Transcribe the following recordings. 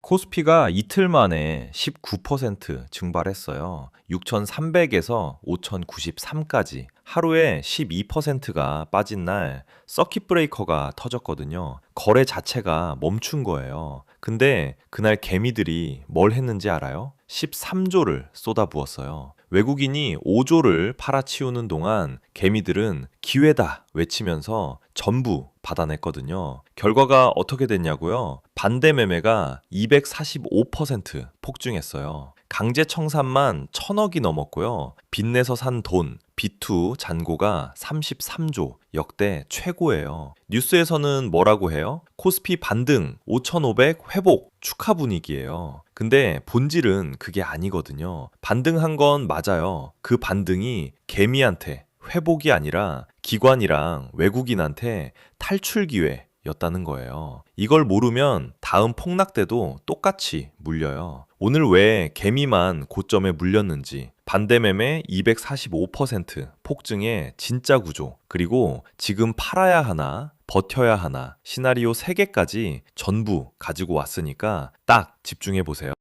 코스피가 이틀 만에 19% 증발했어요. 6,300에서 5,093까지 하루에 12%가 빠진 날 서킷 브레이커가 터졌거든요. 거래 자체가 멈춘 거예요. 근데 그날 개미들이 뭘 했는지 알아요? 13조를 쏟아부었어요. 외국인이 5조를 팔아치우는 동안 개미들은 기회다 외치면서 전부 받아냈거든요. 결과가 어떻게 됐냐고요? 반대 매매가 245% 폭증했어요. 강제 청산만 1,000억이 넘었고요. 빚내서 산 돈, B2 잔고가 33조, 역대 최고예요. 뉴스에서는 뭐라고 해요? 코스피 반등, 5,500 회복, 축하 분위기예요. 근데 본질은 그게 아니거든요. 반등한 건 맞아요. 그 반등이 개미한테 회복이 아니라 기관이랑 외국인한테 탈출 기회였다는 거예요. 이걸 모르면 다음 폭락 때도 똑같이 물려요. 오늘 왜 개미만 고점에 물렸는지, 반대 매매 245% 폭증의 진짜 구조, 그리고 지금 팔아야 하나, 버텨야 하나, 시나리오 3개까지 전부 가지고 왔으니까 딱 집중해 보세요.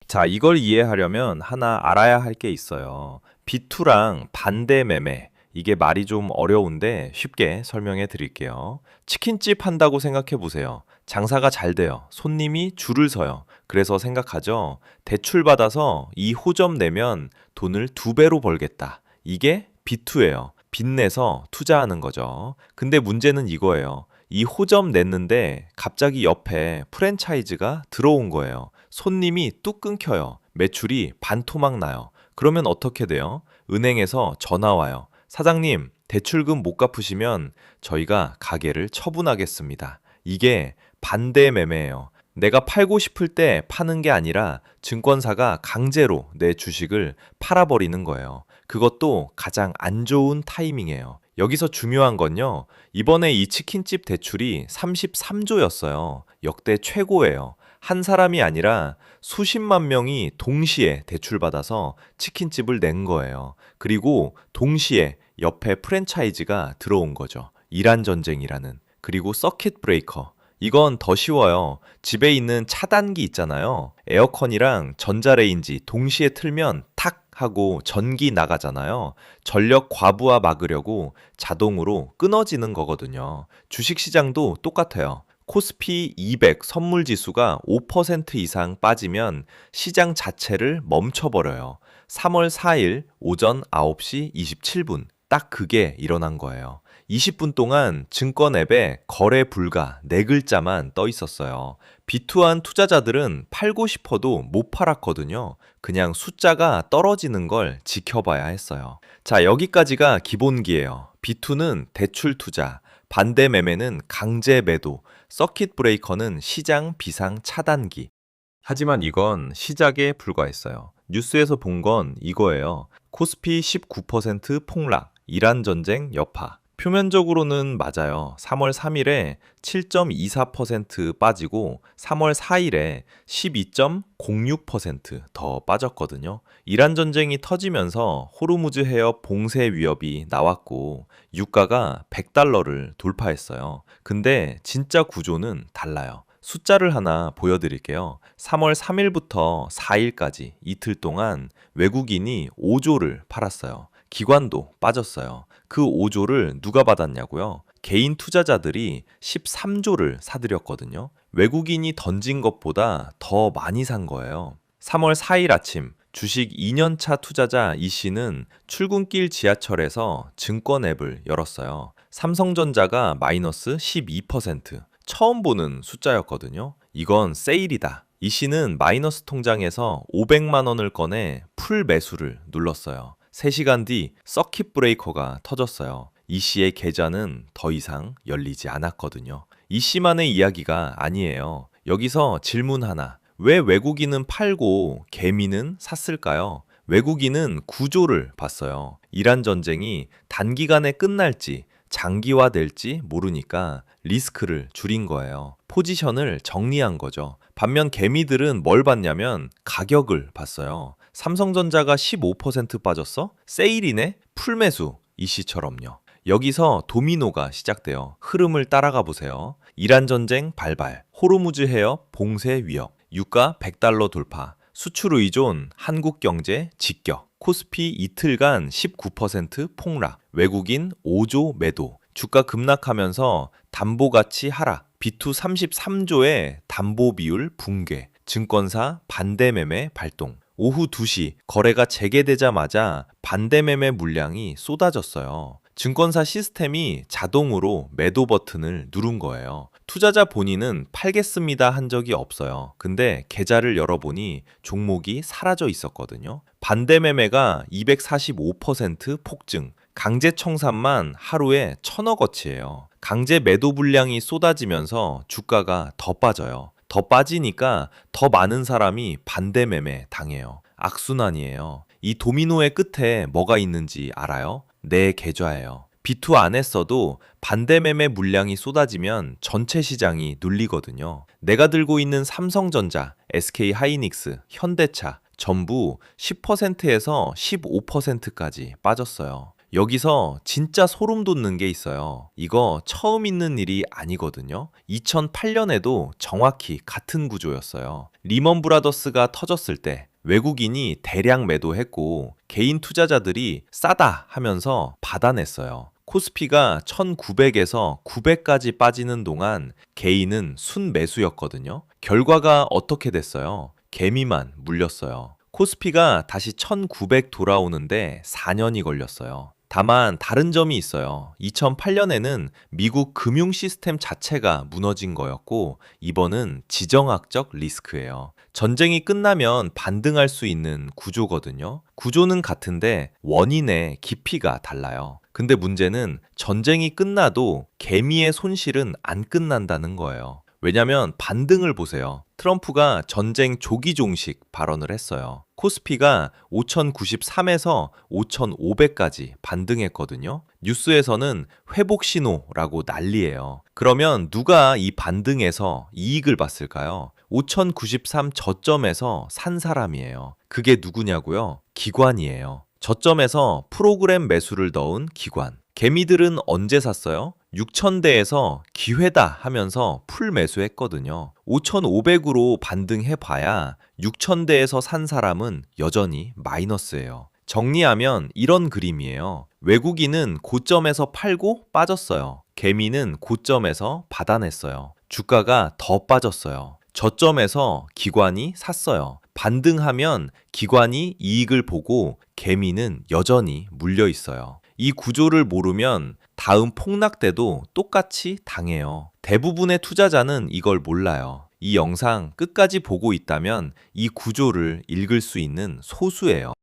자, 이걸 이해하려면 하나 알아야 할 게 있어요. B2랑 반대 매매. 이게 말이 좀 어려운데 쉽게 설명해 드릴게요. 치킨집 한다고 생각해 보세요. 장사가 잘 돼요. 손님이 줄을 서요. 그래서 생각하죠. 대출 받아서 이 호점 내면 돈을 2배로 벌겠다. 이게 B2예요. 빚내서 투자하는 거죠. 근데 문제는 이거예요. 이 호점 냈는데 갑자기 옆에 프랜차이즈가 들어온 거예요. 손님이 뚝 끊겨요. 매출이 반토막 나요. 그러면 어떻게 돼요? 은행에서 전화 와요. 사장님, 대출금 못 갚으시면 저희가 가게를 처분하겠습니다. 이게 반대 매매예요. 내가 팔고 싶을 때 파는 게 아니라 증권사가 강제로 내 주식을 팔아버리는 거예요. 그것도 가장 안 좋은 타이밍이에요. 여기서 중요한 건요. 이번에 이 치킨집 대출이 33조였어요. 역대 최고예요. 한 사람이 아니라 수십만 명이 동시에 대출받아서 치킨집을 낸 거예요. 그리고 동시에 옆에 프랜차이즈가 들어온 거죠. 이란 전쟁이라는. 그리고 서킷 브레이커. 이건 더 쉬워요. 집에 있는 차단기 있잖아요. 에어컨이랑 전자레인지 동시에 틀면 탁 하고 전기 나가잖아요. 전력 과부하 막으려고 자동으로 끊어지는 거거든요. 주식시장도 똑같아요. 코스피 200 선물 지수가 5% 이상 빠지면 시장 자체를 멈춰버려요. 3월 4일 오전 9시 27분. 딱 그게 일어난 거예요. 20분 동안 증권 앱에 거래 불가 4글자만 떠 있었어요. 비투한 투자자들은 팔고 싶어도 못 팔았거든요. 그냥 숫자가 떨어지는 걸 지켜봐야 했어요. 자, 여기까지가 기본기예요. 비투는 대출 투자, 반대 매매는 강제 매도, 서킷 브레이커는 시장 비상 차단기. 하지만 이건 시작에 불과했어요. 뉴스에서 본 건 이거예요. 코스피 19% 폭락, 이란 전쟁 여파. 표면적으로는 맞아요. 3월 3일에 7.24% 빠지고 3월 4일에 12.06% 빠졌거든요. 이란 전쟁이 터지면서 호르무즈 해협 봉쇄 위협이 나왔고 유가가 100달러를 돌파했어요. 근데 진짜 구조는 달라요. 숫자를 하나 보여드릴게요. 3월 3일부터 4일까지 이틀 동안 외국인이 5조를 팔았어요. 기관도 빠졌어요. 그 5조를 누가 받았냐고요? 개인 투자자들이 13조를 사들였거든요. 외국인이 던진 것보다 더 많이 산 거예요. 3월 4일 아침 주식 2년차 투자자 이 씨는 출근길 지하철에서 증권 앱을 열었어요. 삼성전자가 마이너스 12%. 처음 보는 숫자였거든요. 이건 세일이다. 이 씨는 마이너스 통장에서 500만 원을 꺼내 풀 매수를 눌렀어요. 3시간 뒤 서킷 브레이커가 터졌어요. 이 씨의 계좌는 더 이상 열리지 않았거든요. 이 씨만의 이야기가 아니에요. 여기서 질문 하나. 왜 외국인은 팔고 개미는 샀을까요? 외국인은 구조를 봤어요. 이란 전쟁이 단기간에 끝날지 장기화될지 모르니까 리스크를 줄인 거예요. 포지션을 정리한 거죠. 반면 개미들은 뭘 봤냐면 가격을 봤어요. 삼성전자가 15% 빠졌어? 세일이네? 풀매수. 이씨처럼요. 여기서 도미노가 시작돼요. 흐름을 따라가 보세요. 이란 전쟁 발발, 호르무즈 해협 봉쇄 위협, 유가 100달러 돌파, 수출 의존, 한국 경제 직격, 코스피 이틀간 19% 폭락, 외국인 5조 매도, 주가 급락하면서 담보 가치 하락, B2 33조의 담보 비율 붕괴, 증권사 반대 매매 발동. 오후 2시 거래가 재개되자마자 반대 매매 물량이 쏟아졌어요. 증권사 시스템이 자동으로 매도 버튼을 누른 거예요. 투자자 본인은 팔겠습니다 한 적이 없어요. 근데 계좌를 열어보니 종목이 사라져 있었거든요. 반대 매매가 245% 폭증, 강제 청산만 하루에 1,000억어치예요. 강제 매도 물량이 쏟아지면서 주가가 더 빠져요. 더 빠지니까 더 많은 사람이 반대 매매 당해요. 악순환이에요. 이 도미노의 끝에 뭐가 있는지 알아요? 내 계좌예요. B2 안에서도 반대 매매 물량이 쏟아지면 전체 시장이 눌리거든요. 내가 들고 있는 삼성전자, SK하이닉스, 현대차 전부 10%에서 15%까지 빠졌어요. 여기서 진짜 소름 돋는 게 있어요. 이거 처음 있는 일이 아니거든요. 2008년에도 정확히 같은 구조였어요. 리먼 브라더스가 터졌을 때 외국인이 대량 매도했고 개인 투자자들이 싸다 하면서 받아냈어요. 코스피가 1900에서 900까지 빠지는 동안 개인은 순매수였거든요. 결과가 어떻게 됐어요? 개미만 물렸어요. 코스피가 다시 1900 돌아오는데 4년이 걸렸어요. 다만 다른 점이 있어요. 2008년에는 미국 금융 시스템 자체가 무너진 거였고 이번은 지정학적 리스크예요. 전쟁이 끝나면 반등할 수 있는 구조거든요. 구조는 같은데 원인의 깊이가 달라요. 근데 문제는 전쟁이 끝나도 개미의 손실은 안 끝난다는 거예요. 왜냐면 반등을 보세요. 트럼프가 전쟁 조기 종식 발언을 했어요. 코스피가 5,093에서 5,500까지 반등했거든요. 뉴스에서는 회복 신호라고 난리예요. 그러면 누가 이 반등에서 이익을 봤을까요? 5,093 저점에서 산 사람이에요. 그게 누구냐고요? 기관이에요. 저점에서 프로그램 매수를 넣은 기관. 개미들은 언제 샀어요? 6,000대에서 기회다 하면서 풀 매수했거든요. 5,500으로 반등해봐야 6,000대에서 산 사람은 여전히 마이너스예요. 정리하면 이런 그림이에요. 외국인은 고점에서 팔고 빠졌어요. 개미는 고점에서 받아냈어요. 주가가 더 빠졌어요. 저점에서 기관이 샀어요. 반등하면 기관이 이익을 보고 개미는 여전히 물려 있어요. 이 구조를 모르면 다음 폭락 때도 똑같이 당해요. 대부분의 투자자는 이걸 몰라요. 이 영상 끝까지 보고 있다면 이 구조를 읽을 수 있는 소수예요.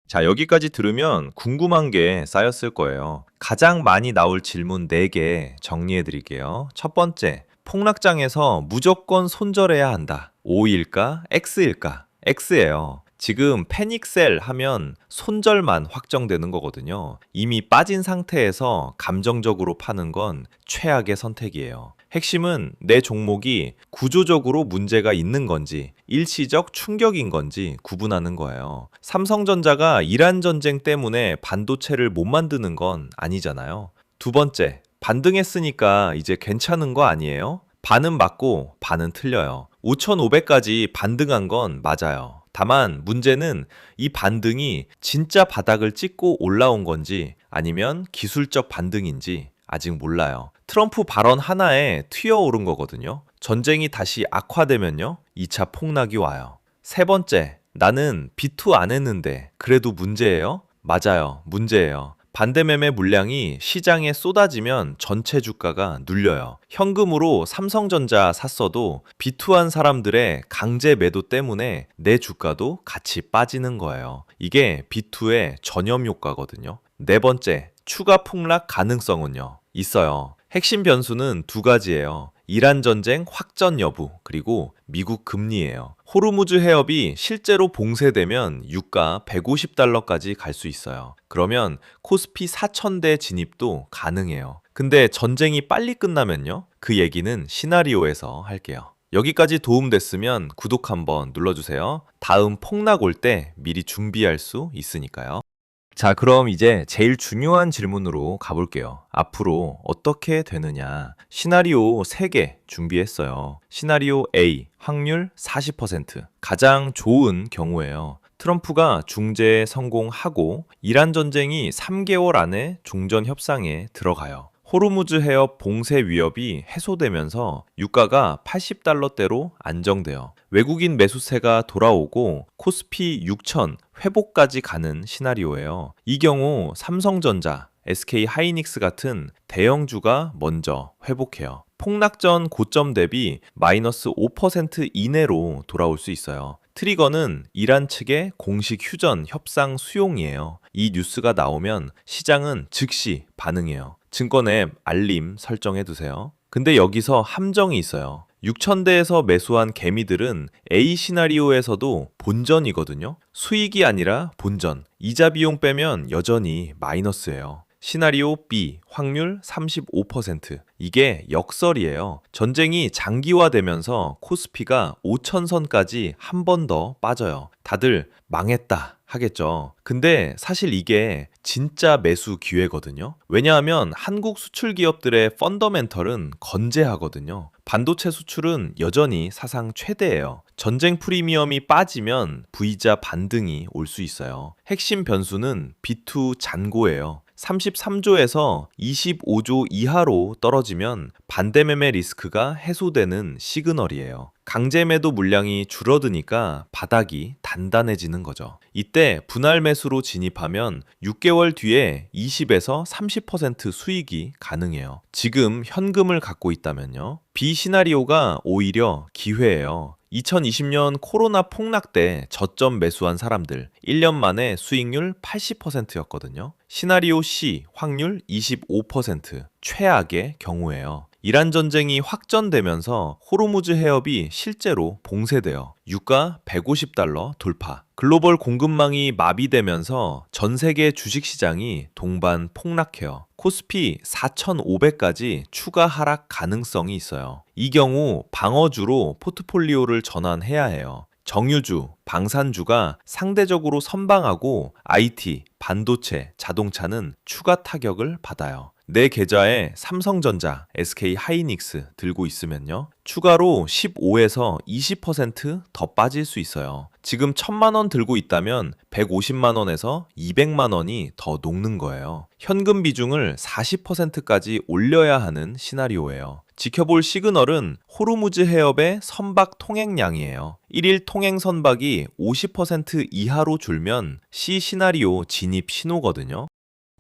자, 여기까지 들으면 궁금한 게 쌓였을 거예요. 가장 많이 나올 질문 4개 정리해 드릴게요. 첫 번째, 폭락장에서 무조건 손절해야 한다. O일까? X일까? X예요. 지금 패닉셀 하면 손절만 확정되는 거거든요. 이미 빠진 상태에서 감정적으로 파는 건 최악의 선택이에요. 핵심은 내 종목이 구조적으로 문제가 있는 건지 일시적 충격인 건지 구분하는 거예요. 삼성전자가 이란 전쟁 때문에 반도체를 못 만드는 건 아니잖아요. 두 번째, 반등했으니까 이제 괜찮은 거 아니에요? 반은 맞고 반은 틀려요. 5,500까지 반등한 건 맞아요. 다만 문제는 이 반등이 진짜 바닥을 찍고 올라온 건지 아니면 기술적 반등인지 아직 몰라요. 트럼프 발언 하나에 튀어오른 거거든요. 전쟁이 다시 악화되면요, 2차 폭락이 와요. 세 번째, 나는 B2 안 했는데 그래도 문제예요? 맞아요, 문제예요. 반대매매 물량이 시장에 쏟아지면 전체 주가가 눌려요. 현금으로 삼성전자 샀어도 비투한 사람들의 강제 매도 때문에 내 주가도 같이 빠지는 거예요. 이게 비투의 전염 효과거든요. 네 번째, 추가 폭락 가능성은요? 있어요. 핵심 변수는 두 가지예요. 이란 전쟁 확전 여부, 그리고 미국 금리예요. 호르무즈 해협이 실제로 봉쇄되면 유가 150달러까지 갈 수 있어요. 그러면 코스피 4,000대 진입도 가능해요. 근데 전쟁이 빨리 끝나면요? 그 얘기는 시나리오에서 할게요. 여기까지 도움됐으면 구독 한번 눌러주세요. 다음 폭락 올 때 미리 준비할 수 있으니까요. 자, 그럼 이제 제일 중요한 질문으로 가볼게요. 앞으로 어떻게 되느냐? 시나리오 3개 준비했어요. 시나리오 A, 확률 40%. 가장 좋은 경우예요. 트럼프가 중재에 성공하고 이란 전쟁이 3개월 안에 종전 협상에 들어가요. 호르무즈 해협 봉쇄 위협이 해소되면서 유가가 80달러대로 안정돼요. 외국인 매수세가 돌아오고 코스피 6천 회복까지 가는 시나리오예요. 이 경우 삼성전자, SK 하이닉스 같은 대형주가 먼저 회복해요. 폭락 전 고점 대비 마이너스 5% 이내로 돌아올 수 있어요. 트리거는 이란 측의 공식 휴전 협상 수용이에요. 이 뉴스가 나오면 시장은 즉시 반응해요. 증권 앱 알림 설정해 두세요. 근데 여기서 함정이 있어요. 6,000대에서 매수한 개미들은 A 시나리오에서도 본전이거든요. 수익이 아니라 본전. 이자 비용 빼면 여전히 마이너스예요. 시나리오 B, 확률 35%. 이게 역설이에요. 전쟁이 장기화되면서 코스피가 5,000선까지 한 번 더 빠져요. 다들 망했다 하겠죠. 근데 사실 이게 진짜 매수 기회거든요. 왜냐하면 한국 수출 기업들의 펀더멘털은 건재하거든요. 반도체 수출은 여전히 사상 최대예요. 전쟁 프리미엄이 빠지면 V자 반등이 올 수 있어요. 핵심 변수는 B2 잔고예요. 33조에서 25조 이하로 떨어지면 반대매매 리스크가 해소되는 시그널이에요. 강제매도 물량이 줄어드니까 바닥이 단단해지는 거죠. 이때 분할 매수로 진입하면 6개월 뒤에 20에서 30% 수익이 가능해요. 지금 현금을 갖고 있다면요. B 시나리오가 오히려 기회예요. 2020년 코로나 폭락 때 저점 매수한 사람들 1년 만에 수익률 80%였거든요. 시나리오 C 확률 25%, 최악의 경우예요. 이란 전쟁이 확전되면서 호르무즈 해협이 실제로 봉쇄돼요. 유가 150달러 돌파. 글로벌 공급망이 마비되면서 전 세계 주식시장이 동반 폭락해요. 코스피 4,500까지 추가 하락 가능성이 있어요. 이 경우 방어주로 포트폴리오를 전환해야 해요. 정유주, 방산주가 상대적으로 선방하고 IT, 반도체, 자동차는 추가 타격을 받아요. 내 계좌에 삼성전자, SK 하이닉스 들고 있으면요. 추가로 15에서 20%더 빠질 수 있어요. 지금 1,000만 원 들고 있다면 150만 원에서 200만 원이 더 녹는 거예요. 현금 비중을 40%까지 올려야 하는 시나리오예요. 지켜볼 시그널은 호르무즈 해협의 선박 통행량이에요. 1일 통행 선박이 50% 이하로 줄면 C 시나리오 진입 신호거든요.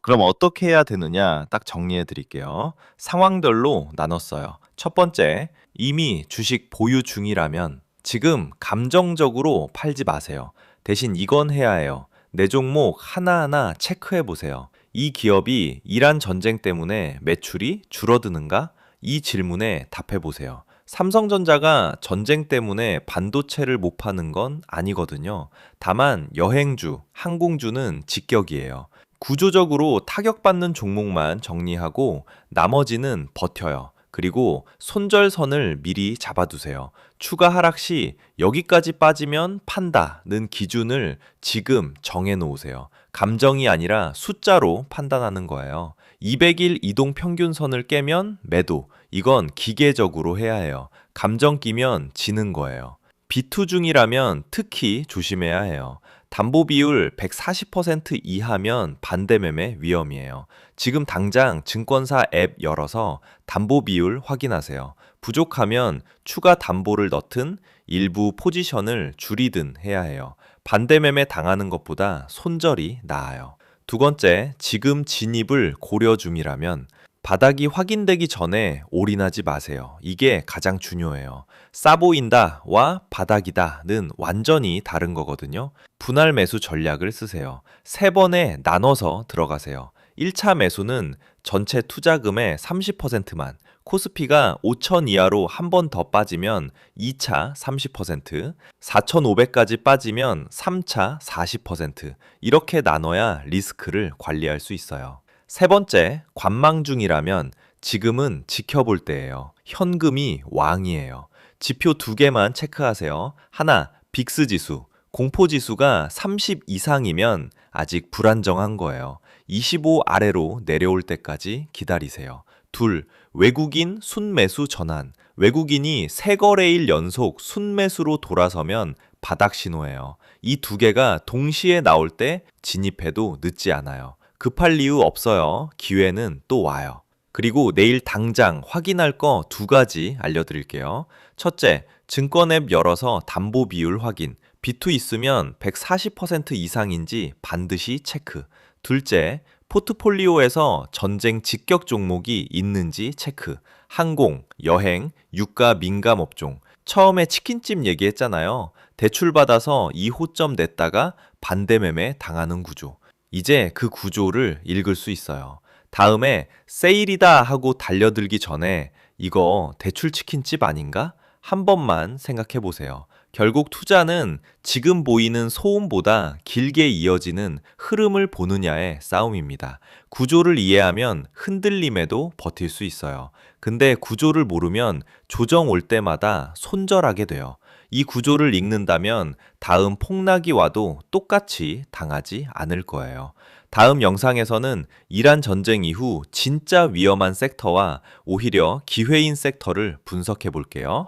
그럼 어떻게 해야 되느냐 딱 정리해 드릴게요. 상황별로 나눴어요. 첫 번째, 이미 주식 보유 중이라면 지금 감정적으로 팔지 마세요. 대신 이건 해야 해요. 내 종목 하나하나 체크해 보세요. 이 기업이 이란 전쟁 때문에 매출이 줄어드는가? 이 질문에 답해 보세요. 삼성전자가 전쟁 때문에 반도체를 못 파는 건 아니거든요. 다만 여행주, 항공주는 직격이에요. 구조적으로 타격받는 종목만 정리하고 나머지는 버텨요. 그리고 손절선을 미리 잡아두세요. 추가 하락 시 여기까지 빠지면 판다는 기준을 지금 정해놓으세요. 감정이 아니라 숫자로 판단하는 거예요. 200일 이동 평균선을 깨면 매도. 이건 기계적으로 해야 해요. 감정 끼면 지는 거예요. 비투 중이라면 특히 조심해야 해요. 담보 비율 140% 이하면 반대매매 위험이에요. 지금 당장 증권사 앱 열어서 담보 비율 확인하세요. 부족하면 추가 담보를 넣든 일부 포지션을 줄이든 해야 해요. 반대매매 당하는 것보다 손절이 나아요. 두 번째, 지금 진입을 고려 중이라면 바닥이 확인되기 전에 올인하지 마세요. 이게 가장 중요해요. 싸 보인다와 바닥이다는 완전히 다른 거거든요. 분할 매수 전략을 쓰세요. 3번에 나눠서 들어가세요. 1차 매수는 전체 투자금의 30%만, 코스피가 5,000 이하로 한 번 더 빠지면 2차 30%, 4,500까지 빠지면 3차 40%, 이렇게 나눠야 리스크를 관리할 수 있어요. 세 번째, 관망 중이라면 지금은 지켜볼 때예요. 현금이 왕이에요. 지표 2개만 체크하세요. 하나, 빅스 지수, 공포지수가 30 이상이면 아직 불안정한 거예요. 25 아래로 내려올 때까지 기다리세요. 둘, 외국인 순매수 전환. 외국인이 세 거래일 연속 순매수로 돌아서면 바닥 신호예요. 이 두 개가 동시에 나올 때 진입해도 늦지 않아요. 급할 이유 없어요. 기회는 또 와요. 그리고 내일 당장 확인할 거 두 가지 알려드릴게요. 첫째, 증권 앱 열어서 담보 비율 확인. B2 있으면 140% 이상인지 반드시 체크. 둘째, 포트폴리오에서 전쟁 직격 종목이 있는지 체크. 항공, 여행, 유가 민감 업종. 처음에 치킨집 얘기했잖아요. 대출 받아서 2호점 냈다가 반대 매매 당하는 구조. 이제 그 구조를 읽을 수 있어요. 다음에 세일이다 하고 달려들기 전에 이거 대출 치킨집 아닌가? 한 번만 생각해 보세요. 결국 투자는 지금 보이는 소음보다 길게 이어지는 흐름을 보느냐의 싸움입니다. 구조를 이해하면 흔들림에도 버틸 수 있어요. 근데 구조를 모르면 조정 올 때마다 손절하게 돼요. 이 구조를 읽는다면 다음 폭락이 와도 똑같이 당하지 않을 거예요. 다음 영상에서는 이란 전쟁 이후 진짜 위험한 섹터와 오히려 기회인 섹터를 분석해 볼게요.